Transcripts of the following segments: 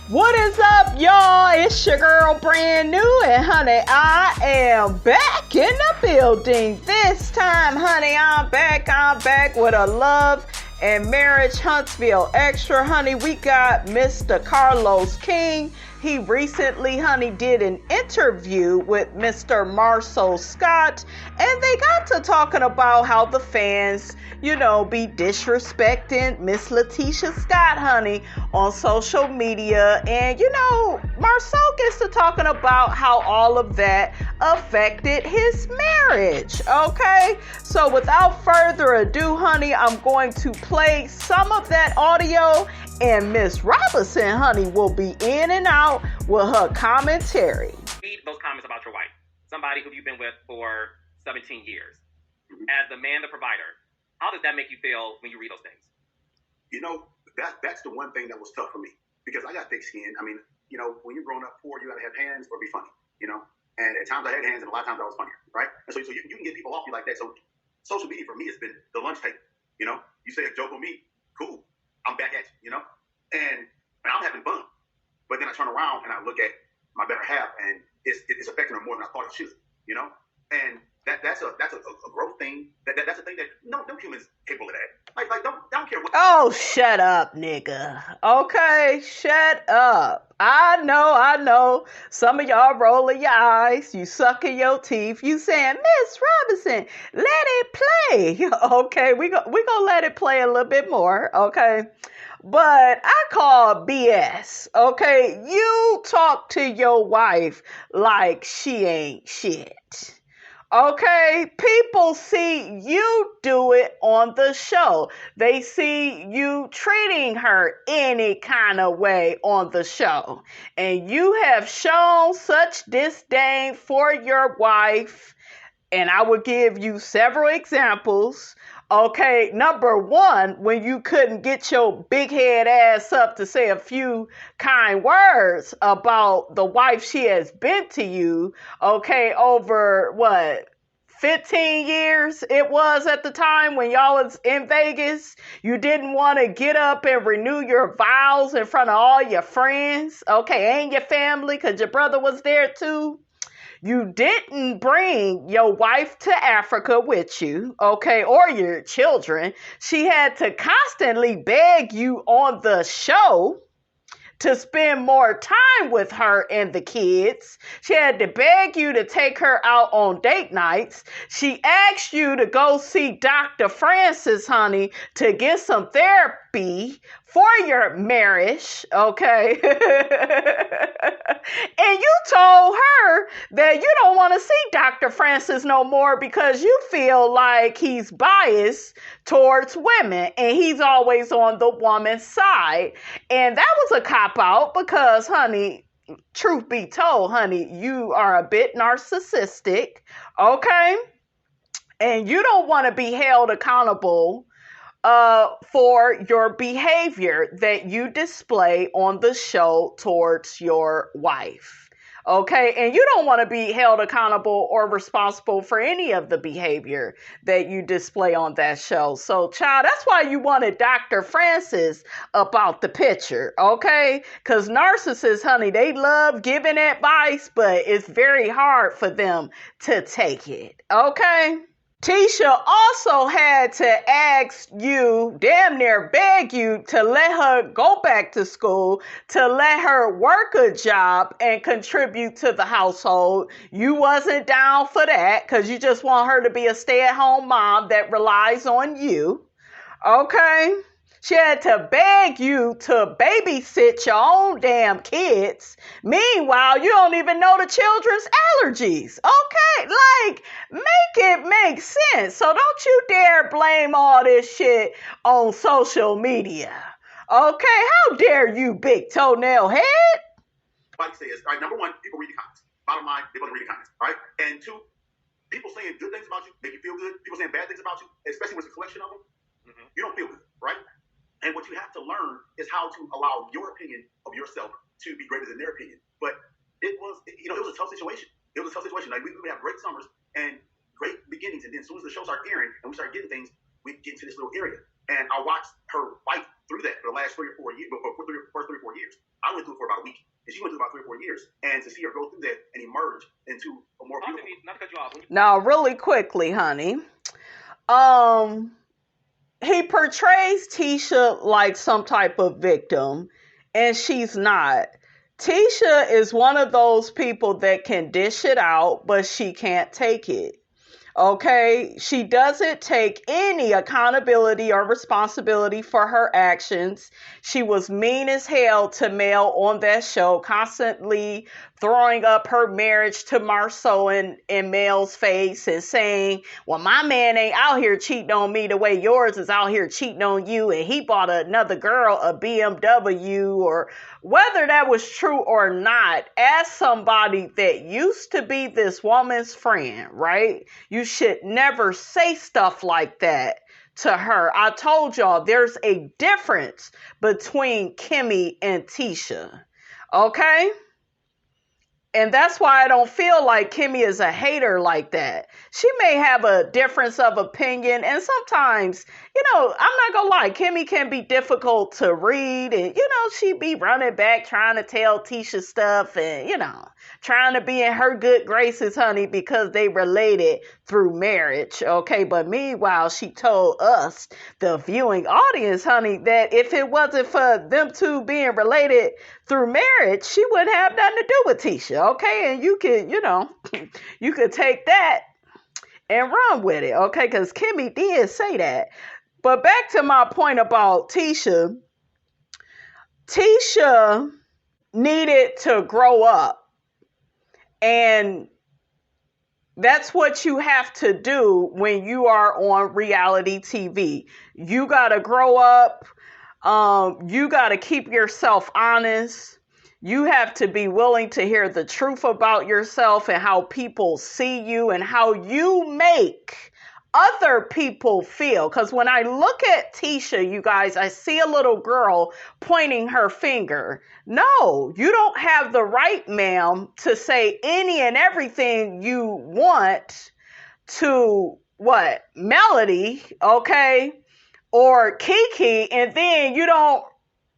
What is up, y'all? It's your girl, Brand New, and honey, I am back in the building. This time, honey, I'm back with a Love and Marriage Huntsville Extra. Honey, we got Mr. Carlos King. He recently, honey, did an interview with Mr. Marsau Scott, and they got to talking about how the fans, be disrespecting Miss Tisha Scott, honey, on social media. And, Marsau gets to talking about how all of that affected his marriage, okay? So without further ado, honey, I'm going to play some of that audio, and Miss Robinson, honey, will be in and out with her commentary. Read those comments about your wife, somebody who you've been with for 17 years. As the man, the provider, how does that make you feel when you read those things? That's the one thing that was tough for me, because I got thick skin. I mean, when you're growing up poor, you got to have hands or be funny, And at times I had hands, and a lot of times I was funnier, right? And so you can get people off you like that. So social media for me has been the lunch table, You say a joke on me, cool, I'm back at you, And I'm having fun. But then I turn around and I look at my better half, and it's affecting her more than I thought it should, And that's a growth thing. That's a thing that no humans capable of that. Like don't care what. Oh, shut up, nigga. Okay, shut up. I know. Some of y'all rolling your eyes, you sucking your teeth, you saying, Miss Robinson, let it play. Okay, we gonna let it play a little bit more, okay? But I call BS, okay? You talk to your wife like she ain't shit. Okay, people see you do it on the show. They see you treating her any kind of way on the show. And you have shown such disdain for your wife. And I will give you several examples. Okay, number one, when you couldn't get your big head ass up to say a few kind words about the wife she has been to you, okay, over 15 years it was at the time when y'all was in Vegas. You didn't want to get up and renew your vows in front of all your friends, okay, and your family, because your brother was there too. You didn't bring your wife to Africa with you, okay, or your children. She had to constantly beg you on the show to spend more time with her and the kids. She had to beg you to take her out on date nights. She asked you to go see Dr. Francis, honey, to get some therapy for your marriage, okay? And you told her that you don't want to see Dr. Francis no more because you feel like he's biased towards women and he's always on the woman's side. And that was a cop-out because, honey, truth be told, honey, you are a bit narcissistic, okay? And you don't want to be held accountable for your behavior that you display on the show towards your wife. Okay, and you don't want to be held accountable or responsible for any of the behavior that you display on that show. So, child, that's why you wanted Dr. Francis about the picture, okay? Because narcissists, honey, they love giving advice, but it's very hard for them to take it, okay? Tisha also had to ask you, damn near beg you, to let her go back to school, to let her work a job and contribute to the household. You wasn't down for that because you just want her to be a stay-at-home mom that relies on you. Okay? She had to beg you to babysit your own damn kids. Meanwhile, you don't even know the children's allergies. Okay, make it make sense. So don't you dare blame all this shit on social media. Okay, how dare you, big toenail head? Like I say, all right, number one, people read the comments. Bottom line, they want to read the comments, all right? And two, people saying good things about you make you feel good. People saying bad things about you, especially when it's a collection of them, you don't feel good, right? And what you have to learn is how to allow your opinion of yourself to be greater than their opinion. But it was a tough situation. It was a tough situation. Like we would have great summers and great beginnings, and then as soon as the show started airing and we started getting things, we get into this little area. And I watched her fight through that for the last 3 or 4 years, for the first 3 or 4 years. I went through it for about a week, and she went through about 3 or 4 years. And to see her go through that and emerge into a more beautiful. Not to cut you off. Now, really quickly, honey. He portrays Tisha like some type of victim, and she's not. Tisha is one of those people that can dish it out, but she can't take it. Okay? She doesn't take any accountability or responsibility for her actions. She was mean as hell to Mel on that show, constantly throwing up her marriage to Marsau in Mel's face and saying, well, my man ain't out here cheating on me the way yours is out here cheating on you, and he bought another girl a BMW. Or whether that was true or not, as somebody that used to be this woman's friend, right? You should never say stuff like that to her. I told y'all there's a difference between Kimmy and Tisha. Okay? And that's why I don't feel like Kimmy is a hater like that. She may have a difference of opinion, and sometimes, I'm not gonna lie, Kimmy can be difficult to read, and she be running back trying to tell Tisha stuff, and trying to be in her good graces, honey, because they related through marriage. Okay, but meanwhile, she told us, the viewing audience, honey, that if it wasn't for them two being related through marriage, she wouldn't have nothing to do with Tisha. Okay, and you could, you could take that and run with it. Okay, because Kimmy did say that. But back to my point about Tisha. Tisha needed to grow up. And that's what you have to do when you are on reality TV. You got to grow up. You got to keep yourself honest. You have to be willing to hear the truth about yourself and how people see you and how you make other people feel. Because when I look at Tisha, you guys, I see a little girl pointing her finger. No, you don't have the right, ma'am, to say any and everything you want to Melody, okay, or Kiki, and then you don't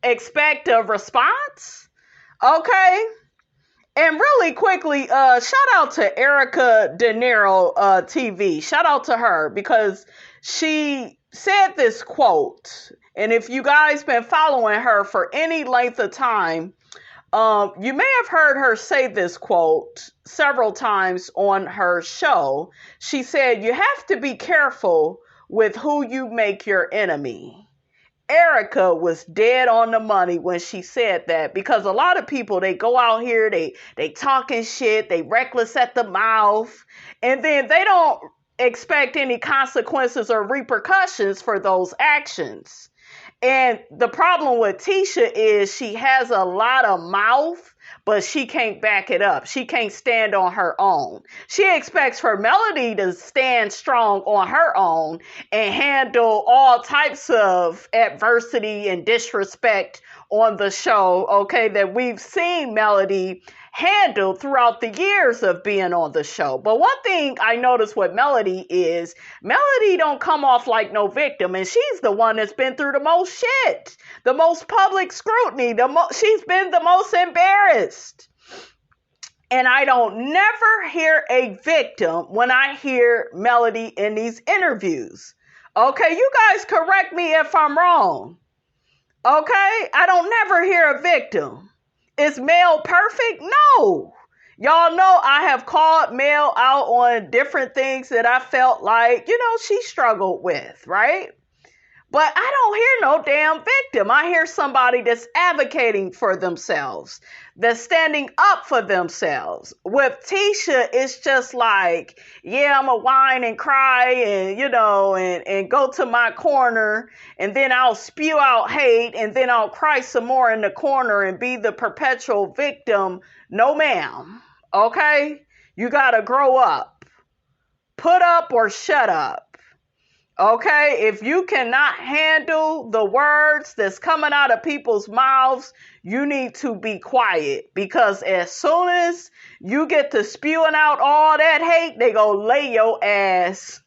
expect a response. Okay. And really quickly, shout out to Erica De Niro TV. Shout out to her because she said this quote. And if you guys been following her for any length of time, you may have heard her say this quote several times on her show. She said, you have to be careful with who you make your enemy. Erica was dead on the money when she said that, because a lot of people, they go out here, they talking shit, they reckless at the mouth, and then they don't expect any consequences or repercussions for those actions. And the problem with Tisha is she has a lot of mouth, but she can't back it up. She can't stand on her own. She expects for Melody to stand strong on her own and handle all types of adversity and disrespect on the show, okay, that we've seen Melody handle throughout the years of being on the show. But one thing I noticed with Melody is Melody don't come off like no victim, and she's the one that's been through the most shit, the most public scrutiny, she's been the most embarrassed. And I don't never hear a victim when I hear Melody in these interviews. Okay, you guys correct me if I'm wrong. Okay, I don't never hear a victim. Is Mel perfect? No. Y'all know I have called Mel out on different things that I felt like, she struggled with, right? But I don't hear no damn victim. I hear somebody that's advocating for themselves, that's standing up for themselves. With Tisha, it's just like, yeah, I'm going to whine and cry and, and go to my corner, and then I'll spew out hate, and then I'll cry some more in the corner and be the perpetual victim. No, ma'am. Okay? You got to grow up. Put up or shut up. Okay, if you cannot handle the words that's coming out of people's mouths, you need to be quiet, because as soon as you get to spewing out all that hate, they gonna lay your ass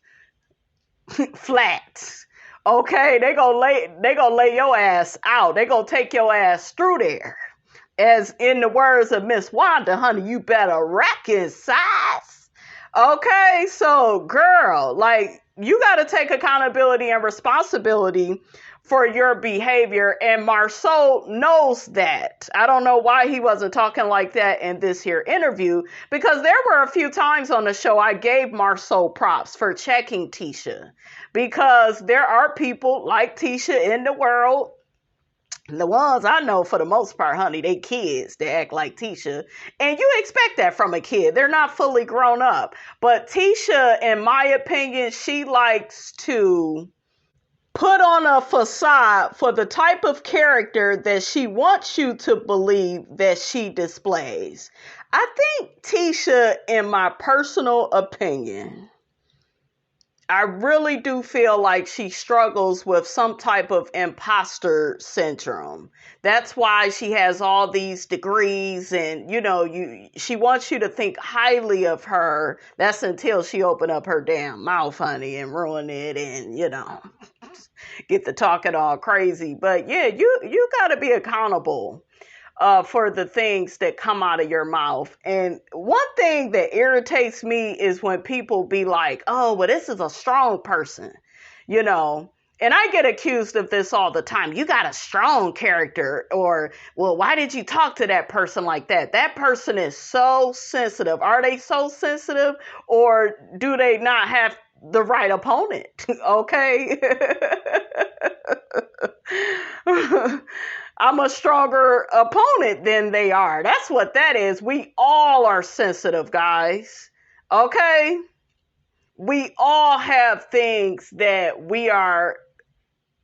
flat. Okay, they gonna lay your ass out. They gonna take your ass through there. As in the words of Miss Wanda, honey, you better rack his size. Okay, so girl, like, you gotta take accountability and responsibility for your behavior, and Marsau knows that. I don't know why he wasn't talking like that in this here interview, because there were a few times on the show I gave Marsau props for checking Tisha, because there are people like Tisha in the world. The ones I know, for the most part, honey, they kids that act like Tisha. And you expect that from a kid. They're not fully grown up. But Tisha, in my opinion, she likes to put on a facade for the type of character that she wants you to believe that she displays. I think Tisha, in my personal opinion, I really do feel like she struggles with some type of imposter syndrome. That's why she has all these degrees, and she wants you to think highly of her. That's until she open up her damn mouth, honey, and ruin it, and get the talking all crazy. But yeah, you got to be accountable for the things that come out of your mouth. And one thing that irritates me is when people be like, oh, well, this is a strong person, and I get accused of this all the time. You got a strong character, or, well, why did you talk to that person like that? That person is so sensitive. Are they so sensitive, or do they not have the right opponent? Okay. I'm a stronger opponent than they are. That's what that is. We all are sensitive, guys. Okay? We all have things that we are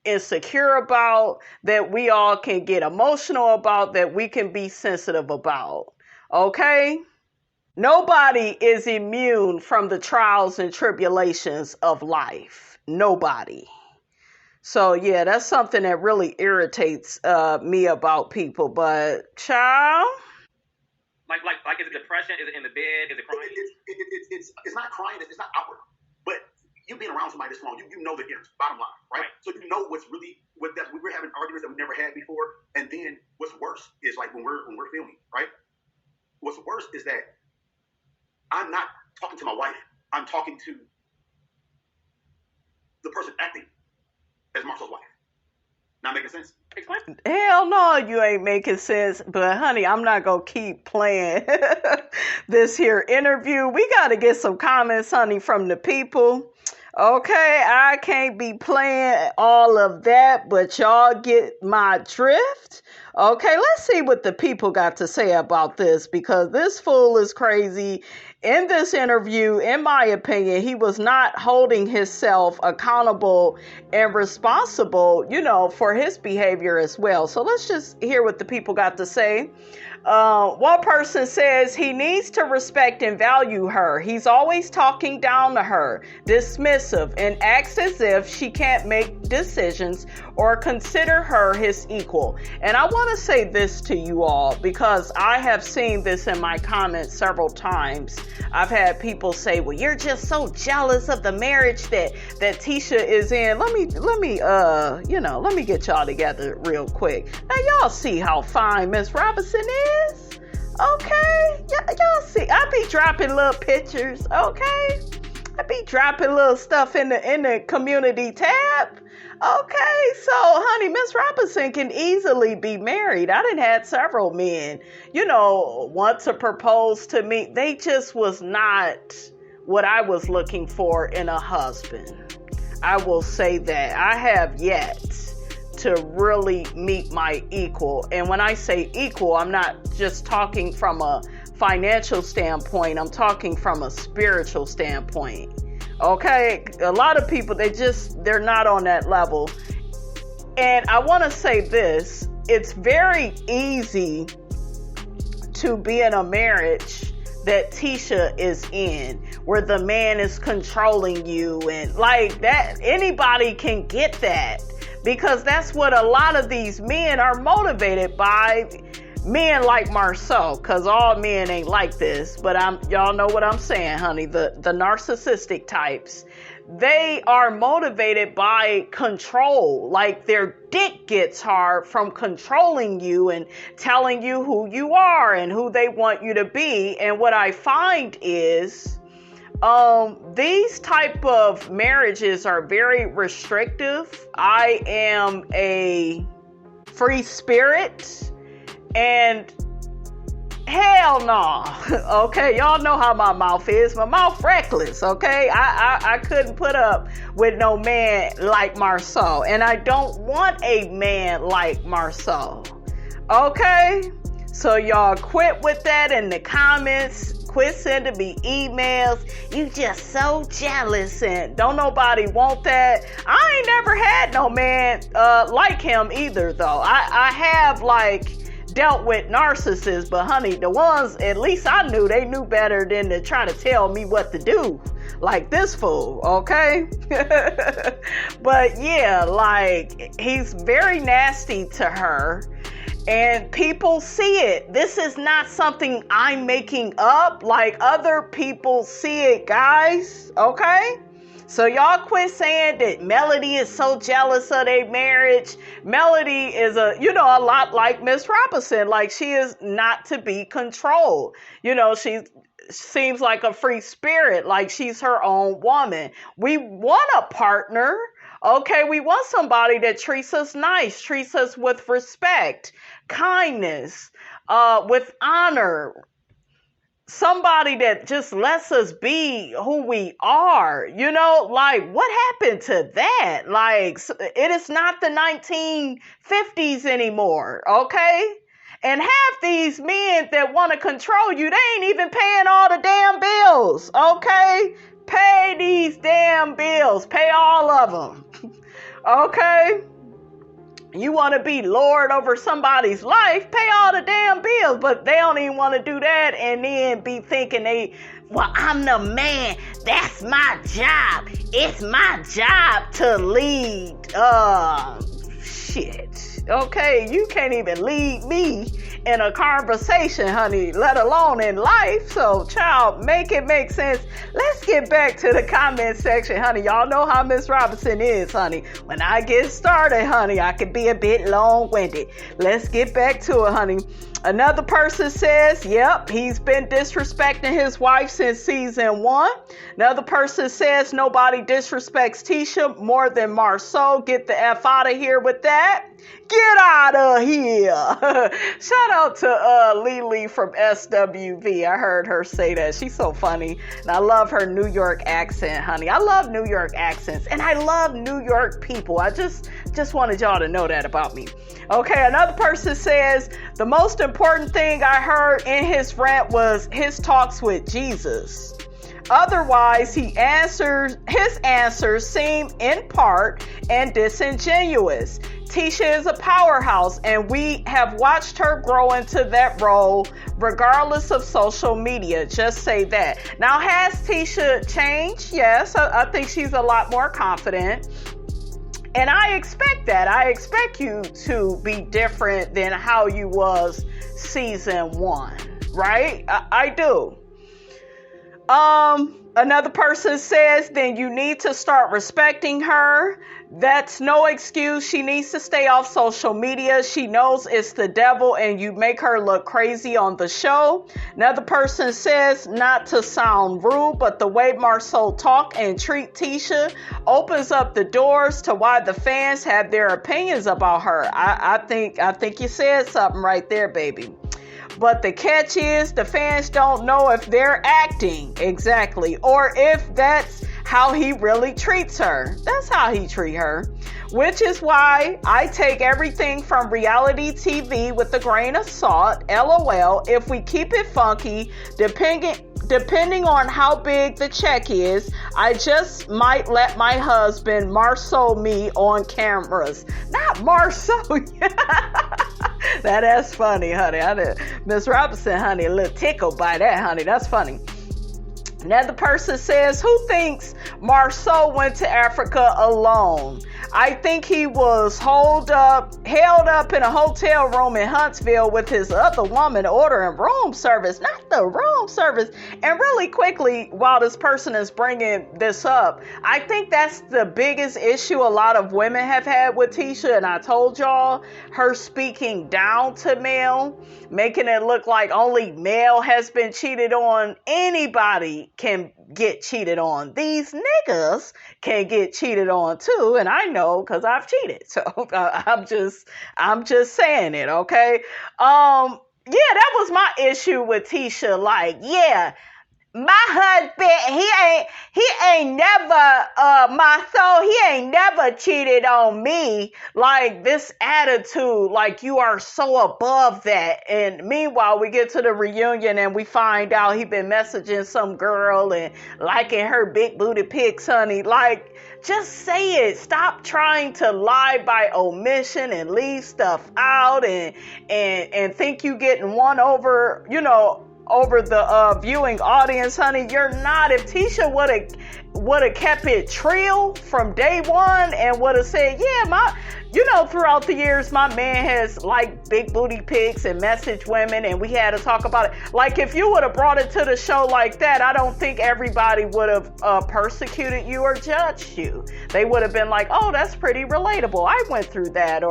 insecure about, that we all can get emotional about, that we can be sensitive about. Okay? Nobody is immune from the trials and tribulations of life. Nobody. So yeah, that's something that really irritates me about people. But child, like is it depression? Is it in the bed? Is it crying? It's not crying. It's not outward. But you being around somebody this long, you know the inner bottom line, right? So you know what's really that we're having arguments that we never had before. And then what's worse is like when we're filming, right? What's worse is that I'm not talking to my wife. I'm talking to the person acting as Marsau's wife. Not making sense? Explain. Hell no, you ain't making sense. But honey, I'm not gonna keep playing this here interview. We gotta get some comments, honey, from the people. Okay, I can't be playing all of that, but y'all get my drift. Okay, let's see what the people got to say about this, because this fool is crazy. In this interview, in my opinion, he was not holding himself accountable and responsible, for his behavior as well. So let's just hear what the people got to say. One person says he needs to respect and value her. He's always talking down to her, dismissive, and acts as if she can't make decisions or consider her his equal. And I want to say this to you all, because I have seen this in my comments several times. I've had people say, well, you're just so jealous of the marriage that Tisha is in. Let me get y'all together real quick. Now y'all see how fine Miss Robinson is? Okay, y'all see. I be dropping little pictures. Okay, I be dropping little stuff in the community tab. Okay, so honey, Miss Robinson can easily be married. I done had several men, want to propose to me. They just was not what I was looking for in a husband. I will say that. I have yet to really meet my equal. And when I say equal, I'm not just talking from a financial standpoint. I'm talking from a spiritual standpoint. Okay, a lot of people, they're not on that level. And I want to say this, it's very easy to be in a marriage that Tisha is in, where the man is controlling you, and like that, anybody can get that, because that's what a lot of these men are motivated by. men like Marsau, because all men ain't like this, but y'all know what I'm saying, honey. The narcissistic types, they are motivated by control. Like their dick gets hard from controlling you and telling you who you are and who they want you to be. And what I find is these type of marriages are very restrictive. I am a free spirit, and hell no. Okay, y'all know how my mouth is. My mouth reckless. Okay, I couldn't put up with no man like Marsau, and I don't want a man like Marsau. Okay, so y'all quit with that in the comments. Quit sending me emails. You just so jealous, and don't nobody want that. I ain't never had no man like him either, though. I have like dealt with narcissists, but honey, the ones at least I knew, they knew better than to try to tell me what to do, like this fool. Okay. But yeah, like he's very nasty to her. And people see it. This is not something I'm making up. Like other people see it, guys. Okay? So y'all quit saying that Melody is so jealous of their marriage. Melody is a lot like Miss Robinson. Like she is not to be controlled. She seems like a free spirit. Like she's her own woman. We want a partner. Okay, we want somebody that treats us nice, treats us with respect, kindness, with honor. Somebody that just lets us be who we are. Like what happened to that? Like it is not the 1950s anymore, okay? And half these men that want to control you, they ain't even paying all the damn bills, okay? Pay these damn bills. Pay all of them. Okay? You want to be Lord over somebody's life, pay all the damn bills. But they don't even want to do that and then be thinking I'm the man. That's my job. It's my job to lead. Shit. Okay? You can't even lead me in a conversation, honey, let alone in life. So, child, make it make sense. Let's get back to the comment section, honey. Y'all know how Miss Robinson is, honey. When I get started, honey, I can be a bit long-winded. Let's get back to it, honey. Another person says, yep, he's been disrespecting his wife since season 1. Another person says nobody disrespects Tisha more than Marsau. Get the F out of here with that. Get out of here. Shout out to Lily from SWV. I heard her say that. She's so funny. And I love her New York accent, honey. I love New York accents. And I love New York people. I just wanted y'all to know that about me. Okay, another person says, the most important thing I heard in his rant was his talks with Jesus. Otherwise, his answers seem in part and disingenuous. Tisha is a powerhouse, and we have watched her grow into that role regardless of social media. Just say that. Now, has Tisha changed? Yes, I think she's a lot more confident. And I expect that. I expect you to be different than how you was season 1, right? I do. Another person says, then you need to start respecting her. That's no excuse. She needs to stay off social media. She knows it's the devil and you make her look crazy on the show. Another person says, not to sound rude, but the way Marsau talk and treat Tisha opens up the doors to why the fans have their opinions about her. I think you said something right there, baby. But the catch is the fans don't know if they're acting exactly or if that's how he really treats her. That's how he treats her. Which is why I take everything from reality TV with a grain of salt. LOL. If we keep it funky, depending on how big the check is, I just might let my husband Marsau me on cameras. Not Marsau. That's funny, honey. Miss Robinson, honey, a little tickled by that, honey. That's funny. Another person says, who thinks Marsau went to Africa alone? I think he was held up in a hotel room in Huntsville with his other woman ordering room service, not the room service. And really quickly, while this person is bringing this up, I think that's the biggest issue a lot of women have had with Tisha. And I told y'all, her speaking down to male, making it look like only male has been cheated on. Anybody can get cheated on. These niggas can get cheated on too, and I know because I've cheated. So I'm just saying it, okay? Yeah, that was my issue with Tisha. Like, yeah, my husband, he ain't never, Marsau, he ain't never cheated on me. Like, this attitude, like you are so above that. And meanwhile, we get to the reunion and we find out he been messaging some girl and liking her big booty pics, honey. Like, just say it. Stop trying to lie by omission and leave stuff out and think you getting one over, over the viewing audience, honey. You're not. If Tisha would have kept it trill from day one and would have said, yeah, throughout the years, my man has liked big booty pics and messaged women, and we had to talk about it. Like, if you would have brought it to the show like that, I don't think everybody would have persecuted you or judged you. They would have been like, oh, that's pretty relatable. I went through that.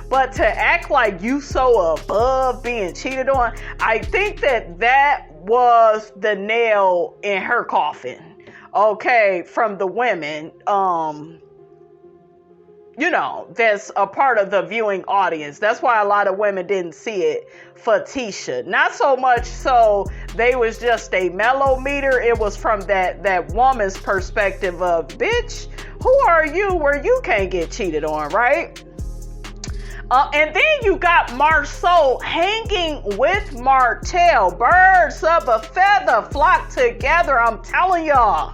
But to act like you so above being cheated on, I think that was the nail in her coffin. Okay, from the women, that's a part of the viewing audience. That's why a lot of women didn't see it for Tisha. Not so much so they was just a mellow meter. It was from that woman's perspective of, bitch, who are you where you can't get cheated on, right? And then you got Marsau hanging with Martell. Birds of a feather flock together. I'm telling y'all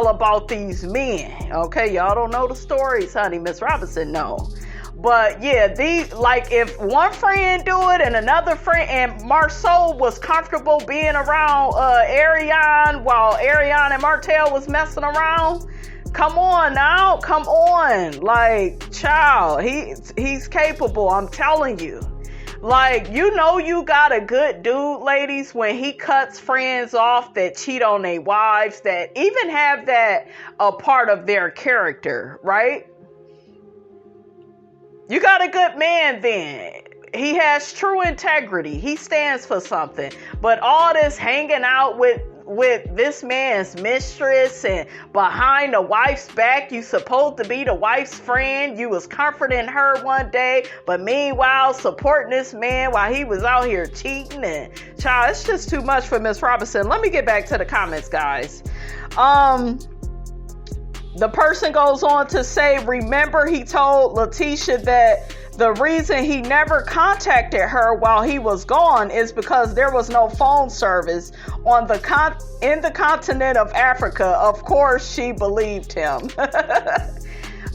about these men. Okay, y'all don't know the stories, honey. Miss Robinson, no. But yeah, if one friend do it and another friend, and Marsau was comfortable being around Ariane while Ariane and Martell was messing around. Come on now, come on. Like, child, he's capable, I'm telling you. Like, you got a good dude, ladies, when he cuts friends off that cheat on their wives, that even have that a part of their character, right? You got a good man then. He has true integrity. He stands for something. But all this hanging out with this man's mistress and behind the wife's back, you supposed to be the wife's friend. You was comforting her one day, but meanwhile supporting this man while he was out here cheating. And child, it's just too much for Miss Robinson. Let me get back to the comments, guys. The person goes on to say, remember he told Letitia that the reason he never contacted her while he was gone is because there was no phone service in the continent of Africa. Of course, she believed him.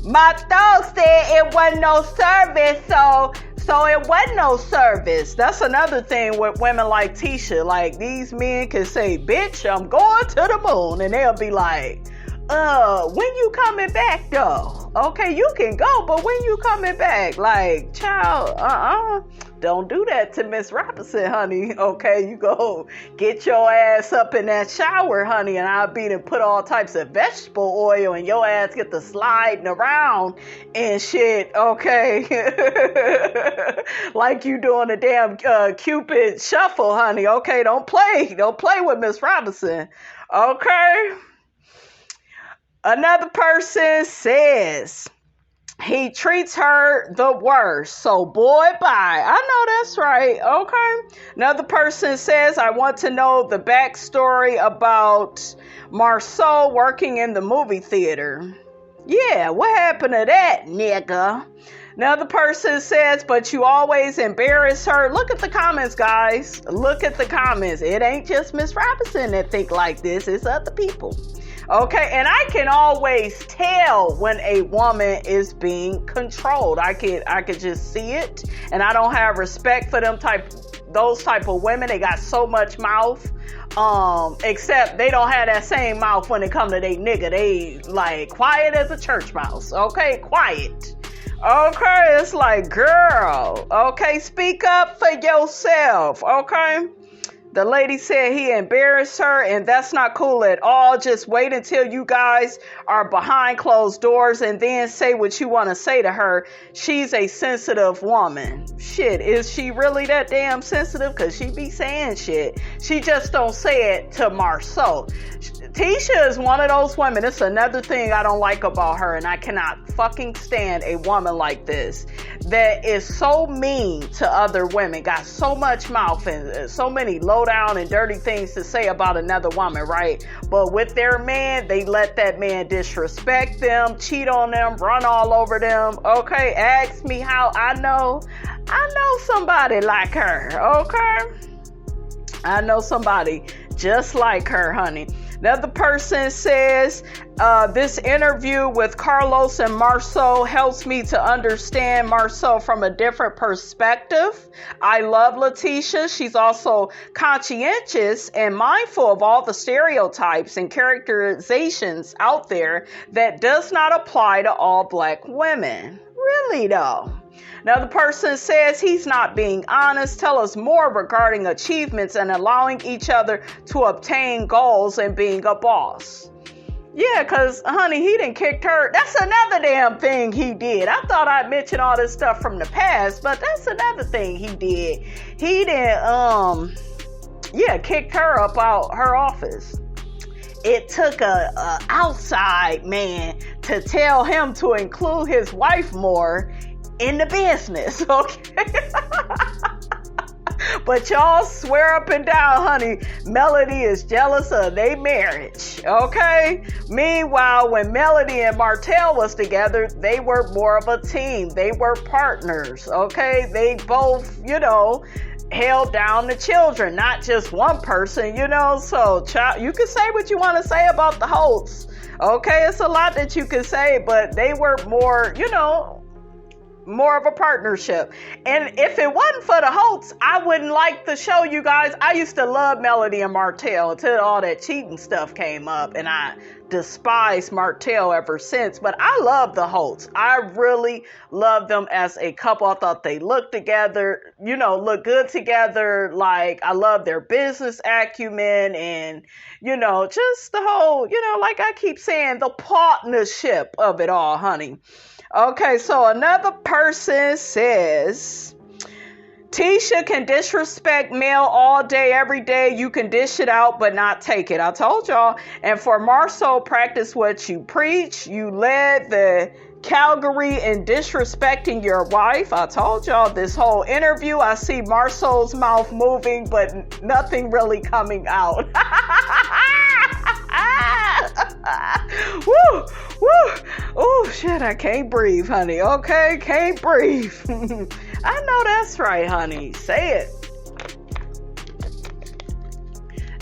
My dog said it wasn't no service, so it wasn't no service. That's another thing with women like Tisha. Like, these men can say, bitch, I'm going to the moon. And they'll be like, when you coming back though? Okay, you can go, but when you coming back? Like, child, don't do that to Miss Robinson, honey. Okay, you go get your ass up in that shower, honey, and I'll be to put all types of vegetable oil and your ass get to sliding around and shit, okay? Like you doing a damn Cupid shuffle, honey. Okay, don't play with Miss Robinson, okay? Another person says he treats her the worst. So boy, bye. I know that's right. Okay. Another person says, I want to know the backstory about Marsau working in the movie theater. Yeah, what happened to that, nigga? Another person says, but you always embarrass her. Look at the comments, guys. Look at the comments. It ain't just Miss Robinson that think like this. It's other people. Okay, and I can always tell when a woman is being controlled. I could just see it, and I don't have respect for those type of women. They got so much mouth. Except they don't have that same mouth when it come to they nigga. They like quiet as a church mouse. Okay, quiet. Okay, it's like, girl. Okay, speak up for yourself. Okay. The lady said he embarrassed her, and that's not cool at all. Just wait until you guys are behind closed doors and then say what you want to say to her. She's a sensitive woman. Shit, is she really that damn sensitive? Because she be saying shit. She just don't say it to Marsau. Tisha is one of those women. It's another thing I don't like about her, and I cannot fucking stand a woman like this that is so mean to other women, got so much mouth and so many low down and dirty things to say about another woman, right? But with their man, they let that man disrespect them, cheat on them, run all over them. Okay, ask me how I know somebody like her. Okay, I know somebody just like her, honey. Another person says, this interview with Carlos and Marsau helps me to understand Marsau from a different perspective. I love Letitia. She's also conscientious and mindful of all the stereotypes and characterizations out there that does not apply to all black women. Really though. Another person says he's not being honest. Tell us more regarding achievements and allowing each other to obtain goals and being a boss. Yeah, because, honey, he done kicked her. That's another damn thing he did. I thought I'd mention all this stuff from the past, but that's another thing he did. He done, kicked her up out her office. It took a outside man to tell him to include his wife more in the business, okay? But y'all swear up and down, honey, Melody is jealous of their marriage, okay? Meanwhile, when Melody and Martell was together, they were more of a team. They were partners, okay? They both, held down the children, not just one person, So, child, you can say what you want to say about the Holtz, okay? It's a lot that you can say, but they were more, more of a partnership. And if it wasn't for the Holtz, I wouldn't like the show, you guys. I used to love Melody and Martell until all that cheating stuff came up, and I despised Martell ever since. But I love the Holtz. I really love them as a couple. I thought they looked together, look good together. Like, I love their business acumen and, just the whole, like I keep saying, the partnership of it all, honey. Okay, so another person says, Tisha can disrespect male all day, every day. You can dish it out, but not take it. I told y'all. And for Marsau, practice what you preach. You led the Calgary in disrespecting your wife. I told y'all this whole interview. I see Marsau's mouth moving, but nothing really coming out. Woo! Woo! Oh, shit, I can't breathe, honey. Okay, can't breathe. I know that's right, honey. Say it.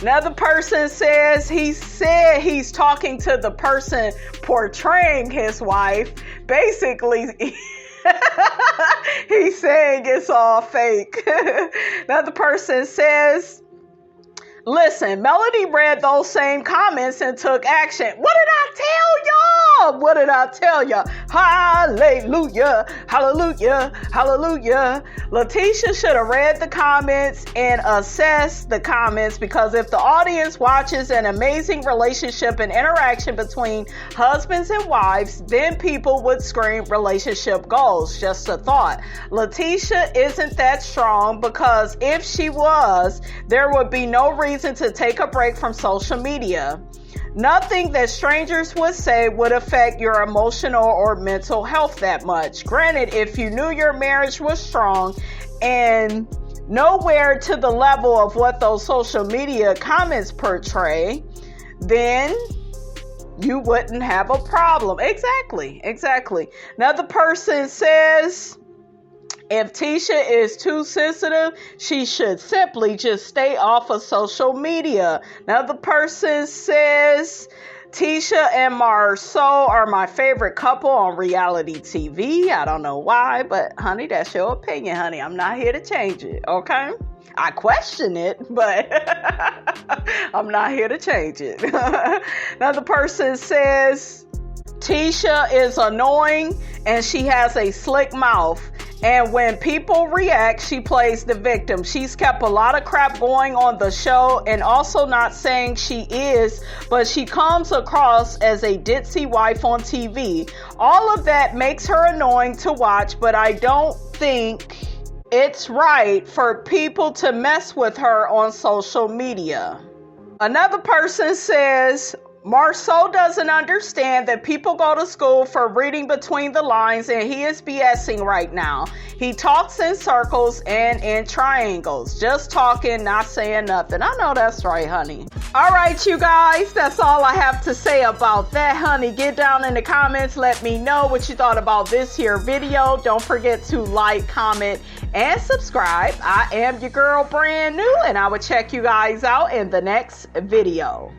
Another person says he's talking to the person portraying his wife. Basically, he's saying it's all fake. Another person says, listen, Melody read those same comments and took action. What did I tell y'all? What did I tell y'all? Hallelujah, hallelujah, hallelujah. Letitia should have read the comments and assessed the comments, because if the audience watches an amazing relationship and interaction between husbands and wives, then people would scream relationship goals. Just a thought. Letitia isn't that strong, because if she was, there would be no reason to take a break from social media. Nothing that strangers would say would affect your emotional or mental health that much. Granted, if you knew your marriage was strong and nowhere to the level of what those social media comments portray, then you wouldn't have a problem. Exactly. Another person says, if Tisha is too sensitive, she should simply just stay off of social media. Another person says, Tisha and Marsau are my favorite couple on reality TV. I don't know why, but honey, that's your opinion, honey. I'm not here to change it, okay? I question it, but I'm not here to change it. Another person says, Tisha is annoying and she has a slick mouth. And when people react, she plays the victim. She's kept a lot of crap going on the show, and also not saying she is, but she comes across as a ditzy wife on TV. All of that makes her annoying to watch, but I don't think it's right for people to mess with her on social media. Another person says, Marsau doesn't understand that people go to school for reading between the lines, and he is BSing right now. He talks in circles and in triangles, just talking, not saying nothing. I know that's right, honey. All right, you guys, that's all I have to say about that, honey. Get down in the comments. Let me know what you thought about this here video. Don't forget to like, comment, and subscribe. I am your girl, brand new, and I will check you guys out in the next video.